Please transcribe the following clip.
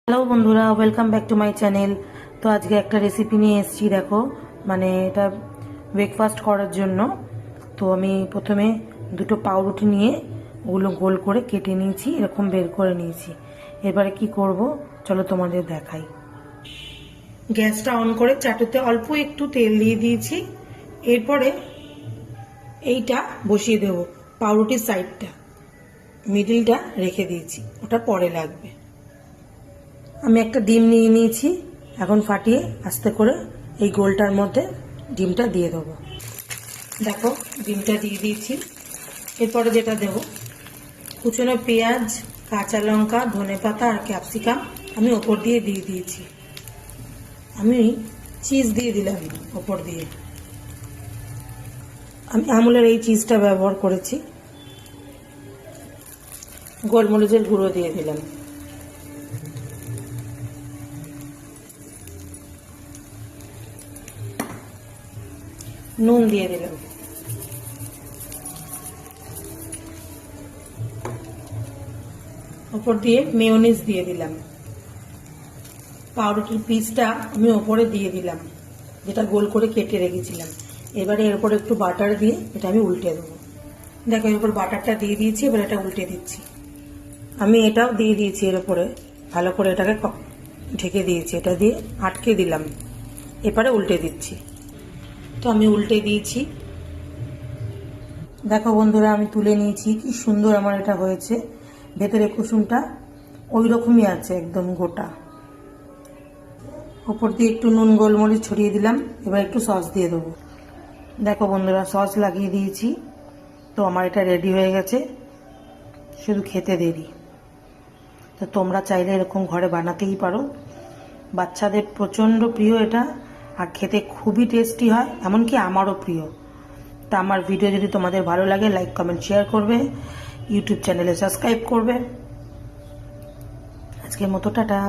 Hello বন্ধুরা, welcome back to my channel. তো আজকে একটা রেসিপি নিয়ে এসেছি। দেখো, মানে এটা ব্রেকফাস্ট করার জন্য। তো আমি প্রথমে দুটো পাউরুটি নিয়ে ওগুলো গোল করে কেটে নিয়েছি, এরকম বের করে নিয়েছি। এবারে কি করব চলো তোমাদের দেখাই। গ্যাসটা অন করে চাটুতে অল্প একটু তেল দিয়ে দিয়েছি। এরপরে এইটা বসিয়ে দেব, পাউরুটির সাইডটা মিডিলটা রেখে দিয়েছি, ওটা পরে লাগবে। আমি একটা ডিম নিয়ে নিয়েছি, এখন ফাটিয়ে আস্তে করে এই গোলটার মধ্যে ডিমটা দিয়ে দেবো। দেখো, ডিমটা দিয়ে দিয়েছি। এরপরে যেটা দেব, কুচনো পেঁয়াজ, কাঁচা লঙ্কা, ধনেপাতা আর ক্যাপসিকাম আমি ওপর দিয়ে দিয়েছি। আমি চিজ দিয়ে দিলাম ওপর দিয়ে। আমি আমুলের এই চিজটা ব্যবহার করেছি। গোলমরিচের গুঁড়ো দিয়ে দিলাম। নুন দিয়ে দিলাম। ওপর দিয়ে মেয়োনিজ দিয়ে দিলাম। পাউরুটির পিসটা আমি ওপরে দিয়ে দিলাম, যেটা গোল করে কেটে রেখেছিলাম। এবারে এর উপর একটু বাটার দিয়ে এটা আমি উল্টে দেবো। দেখো, এর উপর বাটারটা দিয়ে দিয়েছি, এবার এটা উল্টে দিচ্ছি। আমি এটাও দিয়ে দিয়েছি এর উপরে, ভালো করে এটাকে ঢেকে দিয়েছি। এটা দিয়ে আটকে দিলাম, এবারে উল্টে দিচ্ছি। তো আমি উল্টে দিয়েছি। দেখো বন্ধুরা, আমি তুলে নিয়েছি। কি সুন্দর আমার এটা হয়েছে। ভেতরে কুসুমটা ওই রকমই আছে, একদম গোটা। ওপর দিয়ে একটু নুন গোলমরিচ ছড়িয়ে দিলাম। এবার একটু সস দিয়ে দেবো। দেখো বন্ধুরা, সস লাগিয়ে দিয়েছি। তো আমার এটা রেডি হয়ে গেছে, শুধু খেতে দেরি। তো তোমরা চাইলে এরকম ঘরে বানাতেই পারো। বাচ্চাদের প্রচণ্ড প্রিয় এটা, আর খেতে খুবই টেস্টি হয়, এমনকি আমারও প্রিয়। তা আমার ভিডিও যদি তোমাদের ভালো লাগে, লাইক কমেন্ট শেয়ার করবে, ইউটিউব চ্যানেলে সাবস্ক্রাইব করবে। আজকের মতো টাটা।